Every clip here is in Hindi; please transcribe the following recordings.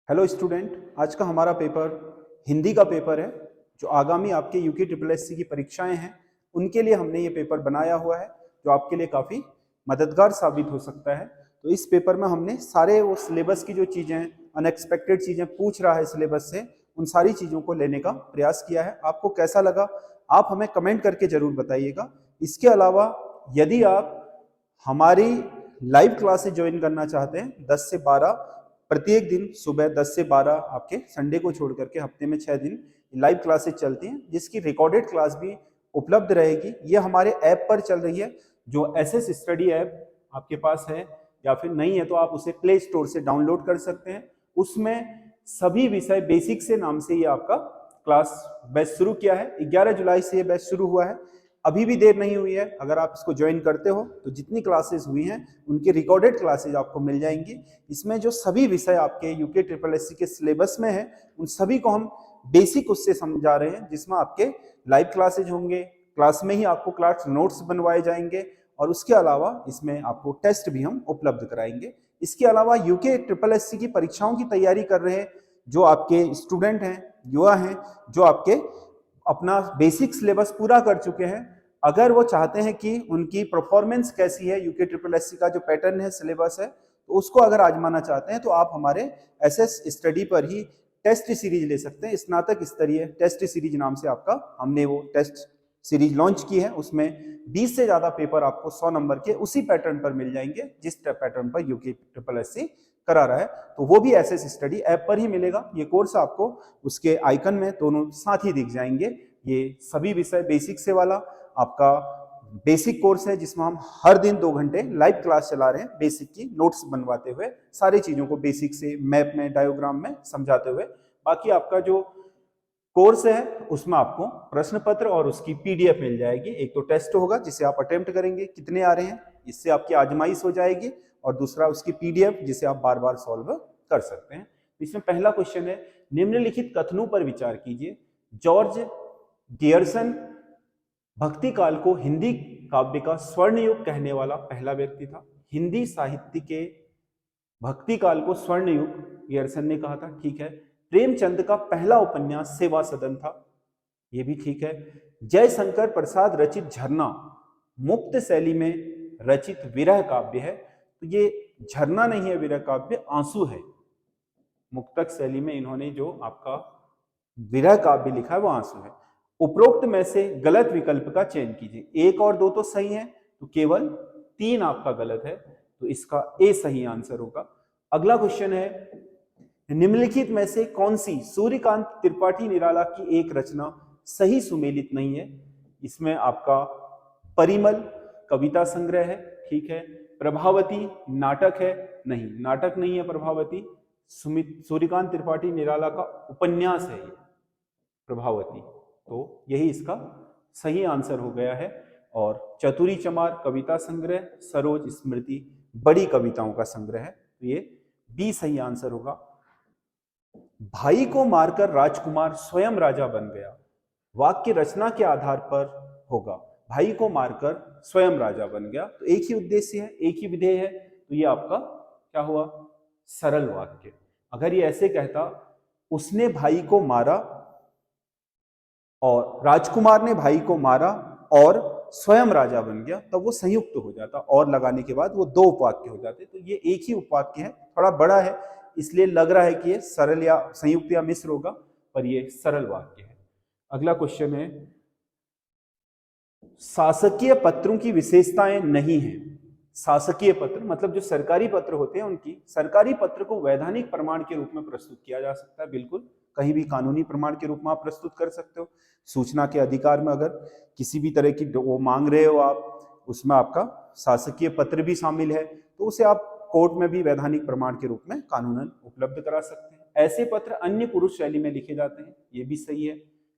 हेलो स्टूडेंट, आज का हमारा पेपर हिंदी का पेपर है। जो आगामी आपके यूके ट्रिपल एससी की परीक्षाएं हैं उनके लिए हमने ये पेपर बनाया हुआ है, जो आपके लिए काफ़ी मददगार साबित हो सकता है। तो इस पेपर में हमने सारे वो सिलेबस की जो चीज़ें हैं, अनएक्सपेक्टेड चीज़ें पूछ रहा है सिलेबस से, उन सारी चीज़ों को लेने का प्रयास किया है। आपको कैसा लगा आप हमें कमेंट करके ज़रूर बताइएगा। इसके अलावा यदि आप हमारी लाइव क्लासेस ज्वाइन करना चाहते हैं 10 से 12 प्रत्येक दिन सुबह 10 से 12 आपके संडे को छोड़ करके हफ्ते में 6 दिन लाइव क्लासेस चलती हैं, जिसकी रिकॉर्डेड क्लास भी उपलब्ध रहेगी। ये हमारे ऐप पर चल रही है, जो एसएस स्टडी ऐप आपके पास है या फिर नहीं है तो आप उसे प्ले स्टोर से डाउनलोड कर सकते हैं। उसमें सभी विषय बेसिक से नाम से ये आपका क्लास बैच शुरू किया है। 11 जुलाई से ये बैच शुरू हुआ है, अभी भी देर नहीं हुई है। अगर आप इसको ज्वाइन करते हो तो जितनी क्लासेस हुई हैं उनकी रिकॉर्डेड क्लासेस आपको मिल जाएंगी। इसमें जो सभी विषय आपके यूके ट्रिपल एससी के सिलेबस में है उन सभी को हम बेसिक उससे समझा रहे हैं, जिसमें आपके लाइव क्लासेज होंगे, क्लास में ही आपको क्लास नोट्स बनवाए जाएंगे और उसके अलावा इसमें आपको टेस्ट भी हम उपलब्ध कराएंगे। इसके अलावा यूके ट्रिपल एससी की परीक्षाओं की तैयारी कर रहे जो आपके स्टूडेंट हैं, युवा हैं, जो आपके अपना बेसिक सिलेबस पूरा कर चुके हैं, अगर वो चाहते हैं कि उनकी परफॉर्मेंस कैसी है, यूके ट्रिपल एससी का जो पैटर्न है, सिलेबस है, तो उसको अगर आजमाना चाहते हैं तो आप हमारे एसएस स्टडी पर ही टेस्ट सीरीज ले सकते हैं। स्नातक स्तरीय टेस्ट सीरीज नाम से आपका हमने वो टेस्ट सीरीज लॉन्च की है। उसमें 20 से ज्यादा पेपर आपको 100 नंबर के उसी पैटर्न पर मिल जाएंगे जिस पैटर्न पर यूके ट्रिपल एससी करा रहा है। तो वो भी एसएस स्टडी ऐप पर ही मिलेगा। ये कोर्स आपको उसके आइकन में दोनों साथ ही दिख जाएंगे। ये सभी विषय बेसिक से वाला आपका बेसिक कोर्स है, जिसमें हम हर दिन 2 घंटे लाइव क्लास चला रहे हैं, बेसिक की नोट्स बनवाते हुए, सारी चीजों को बेसिक से मैप में, डायोग्राम में समझाते हुए। बाकी आपका जो कोर्स है उसमें आपको प्रश्न पत्र और उसकी पीडीएफ मिल जाएगी। एक तो टेस्ट होगा जिसे आप अटेम्प्ट करेंगे, कितने आ रहे हैं, इससे आपकी आजमाइश हो जाएगी, और दूसरा उसकी पीडीएफ जिसे आप बार बार सॉल्व कर सकते हैं। इसमें पहला क्वेश्चन है, निम्नलिखित कथनों पर विचार कीजिए। जॉर्ज गियर्सन भक्ति काल को हिंदी काव्य का स्वर्ण युग कहने वाला पहला व्यक्ति था। हिंदी साहित्य के भक्ति काल को स्वर्ण युग गियर्सन ने कहा था, ठीक है। प्रेमचंद का पहला उपन्यास सेवा सदन था, ये भी ठीक है। जयशंकर प्रसाद रचित झरना मुक्त शैली में रचित विरह काव्य है, तो ये झरना नहीं है, विरह काव्य आंसू है। मुक्तक शैली में इन्होंने जो आपका विरह काव्य लिखा है वो आंसू है। उपरोक्त में से गलत विकल्प का चयन कीजिए। 1 और 2 तो सही है, तो केवल 3 आपका गलत है, तो इसका ए सही आंसर होगा। अगला क्वेश्चन है, निम्नलिखित में से कौन सी सूर्यकांत त्रिपाठी निराला की एक रचना सही सुमेलित नहीं है। इसमें आपका परिमल कविता संग्रह है, ठीक है। प्रभावती नाटक है, नहीं, नाटक नहीं है प्रभावती। सूर्यकांत त्रिपाठी निराला का उपन्यास है ये प्रभावती, तो यही इसका सही आंसर हो गया है। और चतुरी चमार कविता संग्रह, सरोज स्मृति बड़ी कविताओं का संग्रह है, तो ये बी सही आंसर होगा। भाई को मारकर राजकुमार स्वयं राजा बन गया, वाक्य रचना के आधार पर होगा। भाई को मारकर स्वयं राजा बन गया, तो एक ही उद्देश्य है, एक ही विधेय है, तो ये आपका क्या हुआ, सरल वाक्य। अगर ये ऐसे कहता, उसने भाई को मारा और राजकुमार ने भाई को मारा और स्वयं राजा बन गया, तब वो संयुक्त हो जाता, और लगाने के बाद वो 2 उपवाक्य हो जाते। तो ये एक ही उपवाक्य है, थोड़ा बड़ा है, इसलिए लग रहा है कि ये सरल या संयुक्त या मिश्र होगा, पर ये सरल वाक्य है। अगला क्वेश्चन है, शासकीय पत्रों की विशेषताएं नहीं है। शासकीय पत्र मतलब जो सरकारी पत्र होते हैं, उनकी सरकारी पत्र को वैधानिक प्रमाण के रूप में प्रस्तुत किया जा सकता है, बिल्कुल कहीं भी कानूनी प्रमाण के रूप में आप प्रस्तुत कर सकते हो। सूचना के अधिकार में अगर किसी भी तरह की वो मांग रहे हो आप, उसमें आपका शासकीय पत्र भी शामिल है, तो उसे आप कोर्ट में भी वैधानिक प्रमाण के रूप में कानूनन उपलब्ध करा सकते हैं। ऐसे पत्र अन्य पुरुष शैली में लिखे जाते हैं, ये भी सही है।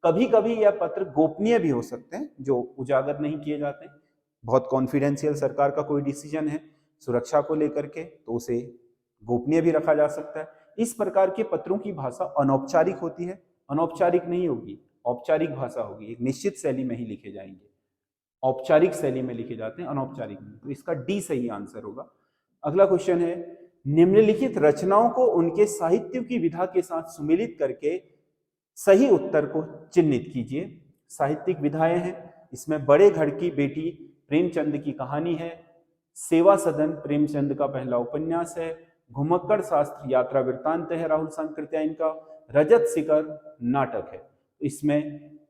कभी कभी यह पत्र गोपनीय भी हो सकते हैं, जो उजागर नहीं किए जाते। बहुत कॉन्फिडेंशियल सरकार का कोई डिसीजन है सुरक्षा को लेकर के, तो उसे गोपनीय भी रखा जा सकता है। इस प्रकार के पत्रों की भाषा अनौपचारिक होती है, अनौपचारिक नहीं होगी, औपचारिक भाषा होगी, एक निश्चित शैली में ही लिखे जाएंगे। औपचारिक शैली में लिखे जाते हैं, अनौपचारिक नहीं, तो इसका डी सही आंसर होगा। अगला क्वेश्चन है, निम्नलिखित रचनाओं को उनके साहित्य की विधा के साथ सुमेलित करके सही उत्तर को चिन्हित कीजिए। साहित्यिक विधाएं हैं, इसमें बड़े घर की बेटी प्रेमचंद की कहानी है, सेवा सदन प्रेमचंद का पहला उपन्यास है, घुमक्कड़ शास्त्र यात्रा वृत्तांत है राहुल सांकृत्यायन का, रजत शिखर नाटक है। इसमें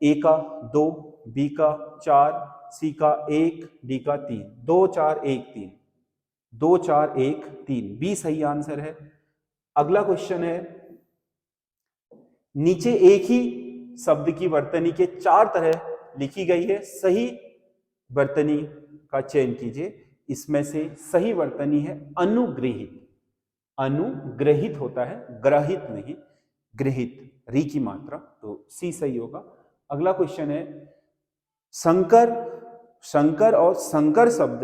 ए का 2, बी का 4, सी का 1, डी का 3, 2 4 1 3, 2 4 1 3, बी सही आंसर है। अगला क्वेश्चन है, नीचे एक ही शब्द की वर्तनी के 4 तरह लिखी गई है, सही वर्तनी का चयन कीजिए। इसमें से सही वर्तनी है अनुग्रहित। अनुग्रहित होता है, ग्रहित नहीं, ग्रहित, री की मात्रा, तो सी सही होगा। अगला क्वेश्चन है, शंकर, शंकर और संकर शब्द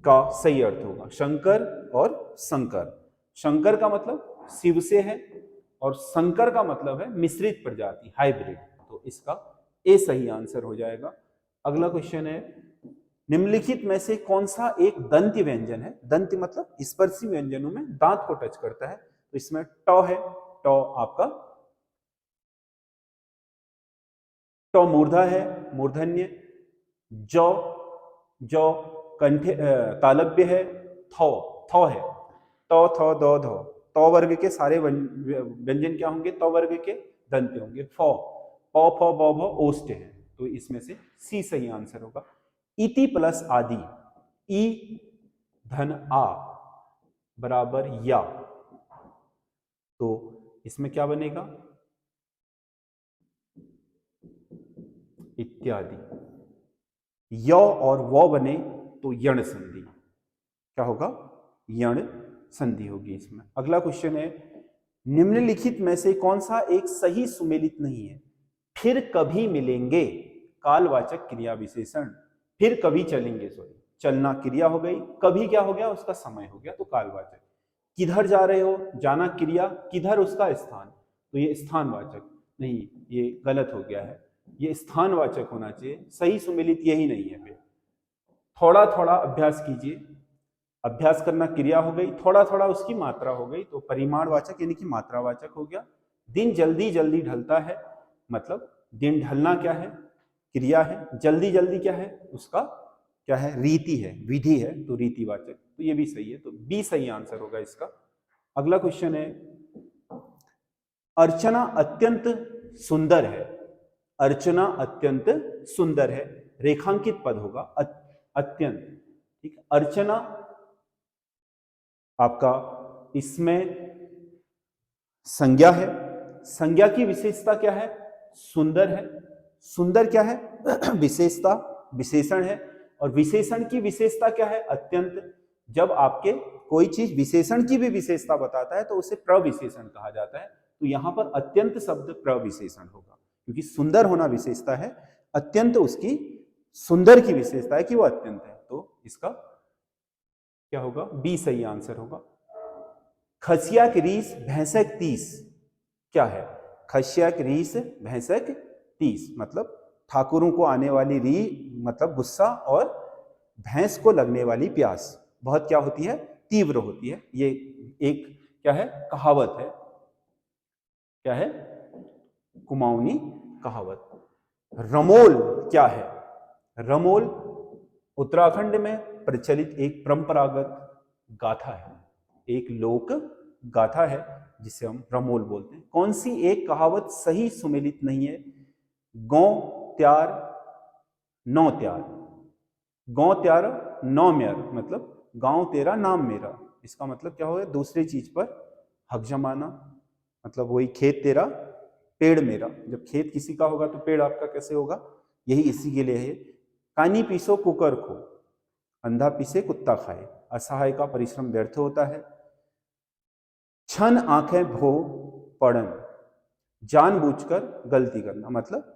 का सही अर्थ होगा। शंकर और संकर, शंकर का मतलब शिव से है और संकर का मतलब है मिश्रित प्रजाति, हाइब्रिड, तो इसका ए सही आंसर हो जाएगा। अगला क्वेश्चन है, निम्नलिखित में से कौन सा एक दंती व्यंजन है? दंती मतलब स्पर्शी व्यंजनों में दांत को टच करता है, तो इसमें टौ है, टौ आपका टौ मूर्धा है, मूर्धन्य, जौ, जौ कंठे तालव्य है, थौ, थौ है, तौ थौ दौ धौ, तौ वर्ग के सारे व्यंजन क्या होंगे? तौ वर्ग के दंत होंगे। फौ, पौ फौ बौ भौ ओष्ठ है, तो इसमें से सी सही आंसर होगा। इति प्लस आदि, ई धन आ बराबर या, तो इसमें क्या बनेगा? इत्यादि। य और वो बने तो यण संधि, क्या होगा? यण संधि होगी इसमें। अगला क्वेश्चन है, निम्नलिखित में से कौन सा एक सही सुमेलित नहीं है? फिर कभी मिलेंगे, कालवाचक क्रिया विशेषण, फिर कभी चलेंगे, सॉरी, चलना क्रिया हो गई, कभी क्या हो गया? उसका समय हो गया, तो कालवाचक। किधर जा रहे हो, जाना क्रिया, किधर उसका स्थान, तो ये स्थानवाचक नहीं, ये गलत हो गया है, ये स्थानवाचक होना चाहिए, सही सुमेलित यही नहीं है। फिर थोड़ा थोड़ा अभ्यास कीजिए, अभ्यास करना क्रिया हो गई, थोड़ा थोड़ा उसकी मात्रा हो गई, तो परिमाणवाचक यानी कि मात्रावाचक हो गया। दिन जल्दी जल्दी ढलता है, मतलब दिन ढलना क्या है? क्रिया है। जल्दी जल्दी क्या है? उसका क्या है? रीति है, विधि है, तो रीतिवाचक, तो ये भी सही है, तो बी सही आंसर होगा इसका। अगला क्वेश्चन है, अर्चना अत्यंत सुंदर है, अर्चना अत्यंत सुंदर है, रेखांकित पद होगा, अत्यंत, ठीक। अर्चना आपका इसमें संज्ञा है, संज्ञा की विशेषता क्या है? सुंदर है। सुंदर क्या है? विशेषता, विशेषण है, और विशेषण की विशेषता क्या है? अत्यंत। जब आपके कोई चीज विशेषण की भी विशेषता बताता है तो उसे प्रविशेषण कहा जाता है, तो यहां पर अत्यंत शब्द प्रविशेषण होगा, क्योंकि सुंदर होना विशेषता है, अत्यंत उसकी सुंदर की विशेषता है कि वो अत्यंत है, तो इसका क्या होगा? बी सही आंसर होगा। खसिया की रीस भैंसक 30 क्या है? खसिया की रीस भैंसक 30 मतलब ठाकुरों को आने वाली री मतलब गुस्सा, और भैंस को लगने वाली प्यास बहुत क्या होती है? तीव्र होती है। ये एक क्या है? कहावत है, क्या है? कुमाऊनी कहावत। रमोल क्या है? रमोल उत्तराखंड में प्रचलित एक परंपरागत गाथा है, एक लोक गाथा है जिसे हम रमोल बोलते हैं। कौन सी एक कहावत सही सुमेलित नहीं है? गौ त्यार नौ त्यार, गौ त्यार नौ म्यार, मतलब गांव तेरा नाम मेरा, इसका मतलब क्या होगा? दूसरी चीज पर हक जमाना, मतलब वही खेत तेरा पेड़ मेरा, जब खेत किसी का होगा तो पेड़ आपका कैसे होगा? यही इसी के लिए है। कानी पीसो कुकर को, अंधा पीसे कुत्ता खाए, असहाय का परिश्रम व्यर्थ होता है। छन आंखें भो पड़न, जानबूझकर गलती करना, मतलब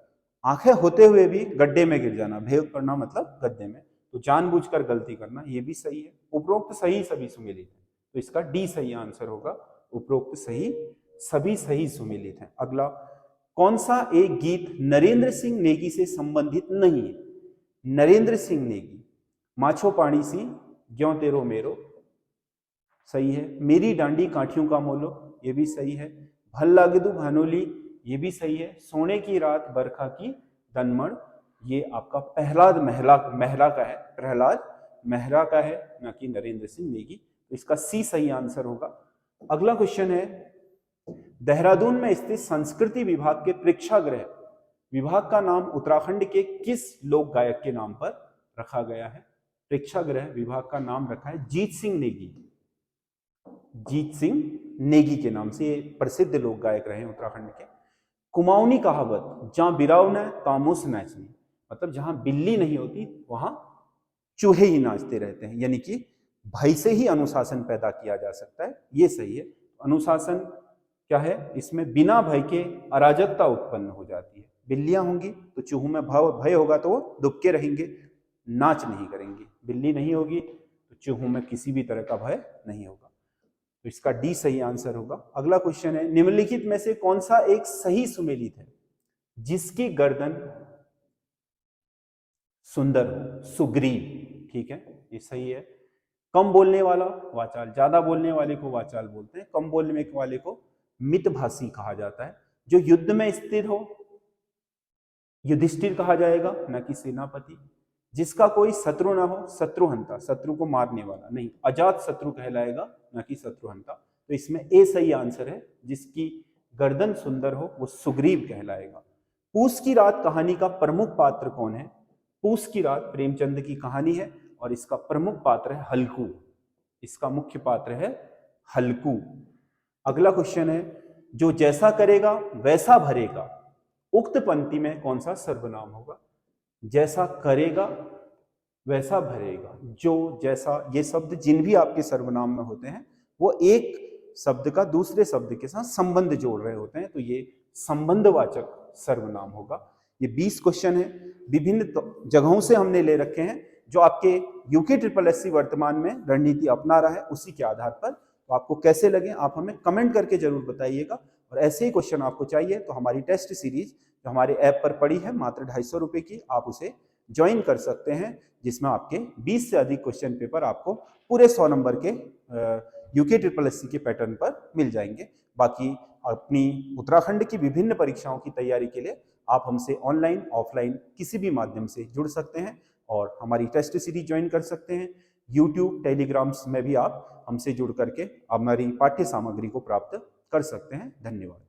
आंखें होते हुए भी गड्ढे में गिर जाना, भेद पड़ना मतलब गड्ढे में, तो जानबूझकर गलती करना, ये भी सही है। उपरोक्त सही सभी सुमेलित है, तो इसका डी सही आंसर होगा। उपरोक्त सही सभी सही सुमेलित है। अगला, कौन सा एक गीत नरेंद्र सिंह नेगी से संबंधित नहीं है? नरेंद्र सिंह नेगी, माछो पानी सी, ज्यों तेरो मेरो, सही है। मेरी डांडी काठियों का मोलो, ये भी सही है। भल लागदू भानोली, ये भी सही है। सोने की रात बरखा की दनमड़, ये आपका प्रहलाद मेहरा का है, प्रहलाद मेहरा का है, ना कि नरेंद्र सिंह नेगी। तो इसका सी सही आंसर होगा। अगला क्वेश्चन है, देहरादून में स्थित संस्कृति विभाग के प्रेक्षागृह विभाग का नाम उत्तराखंड के किस लोक गायक के नाम पर रखा गया है? प्रेक्षागृह विभाग का नाम रखा है जीत सिंह नेगी। जीत सिंह नेगी के नाम से ये प्रसिद्ध लोक गायक रहे उत्तराखंड के। कुमाऊनी कहावत, जहां बिराव न तामूस नाचनी, मतलब जहां बिल्ली नहीं होती वहां चूहे ही नाचते रहते हैं, यानी कि भय से ही अनुशासन पैदा किया जा सकता है, ये सही है। अनुशासन क्या है? इसमें बिना भय के अराजकता उत्पन्न हो जाती है। बिल्लियां होंगी तो चूहों में भय होगा तो वो दुबके रहेंगे, नाच नहीं करेंगे। बिल्ली नहीं होगी तो चूहों में किसी भी तरह का भय नहीं होगा। तो इसका डी सही आंसर होगा। अगला क्वेश्चन है, निम्नलिखित में से कौन सा एक सही सुमेलित है जिसकी गर्दन सुंदर हो? सुग्रीव, ठीक है, ये सही है। कम बोलने वाला वाचाल, ज्यादा बोलने वाले को वाचाल बोलते हैं, कम बोलने वाले को मितभाषी कहा जाता है। जो युद्ध में स्थिर हो युधिष्ठिर कहा जाएगा, न कि सेनापति। जिसका कोई शत्रु ना हो शत्रुहंता, शत्रु को मारने वाला नहीं, अजात शत्रु कहलाएगा, न कि शत्रुहंता। तो इसमें ए सही आंसर है, जिसकी गर्दन सुंदर हो वो सुग्रीव कहलाएगा। पूस की रात कहानी का प्रमुख पात्र कौन है? पूस की रात प्रेमचंद की कहानी है और इसका प्रमुख पात्र है हल्कू। इसका मुख्य पात्र है हल्कू। अगला क्वेश्चन है, जो जैसा करेगा वैसा भरेगा, उक्त पंक्ति में कौन सा सर्वनाम होगा? जैसा करेगा वैसा भरेगा, जो, जैसा, ये शब्द जिन भी आपके सर्वनाम में होते हैं वो एक शब्द का दूसरे शब्द के साथ संबंध जोड़ रहे होते हैं, तो ये संबंधवाचक सर्वनाम होगा। ये 20 क्वेश्चन है, विभिन्न जगहों से हमने ले रखे हैं, जो आपके यूके SSSC वर्तमान में रणनीति अपना रहा है उसी के आधार पर। तो आपको कैसे लगे आप हमें कमेंट करके जरूर बताइएगा। और ऐसे ही क्वेश्चन आपको चाहिए तो हमारी टेस्ट सीरीज जो हमारे ऐप पर पड़ी है मात्र 250 रुपए की, आप उसे ज्वाइन कर सकते हैं, जिसमें आपके 20 से अधिक क्वेश्चन पेपर आपको पूरे 100 नंबर के यूके SSSC के पैटर्न पर मिल जाएंगे। बाकी अपनी उत्तराखंड की विभिन्न परीक्षाओं की तैयारी के लिए आप हमसे ऑनलाइन ऑफलाइन किसी भी माध्यम से जुड़ सकते हैं और हमारी टेस्ट सीरीज ज्वाइन कर सकते हैं। यूट्यूब, टेलीग्राम्स में भी आप हमसे जुड़ करके हमारी पाठ्य सामग्री को प्राप्त कर सकते हैं। धन्यवाद।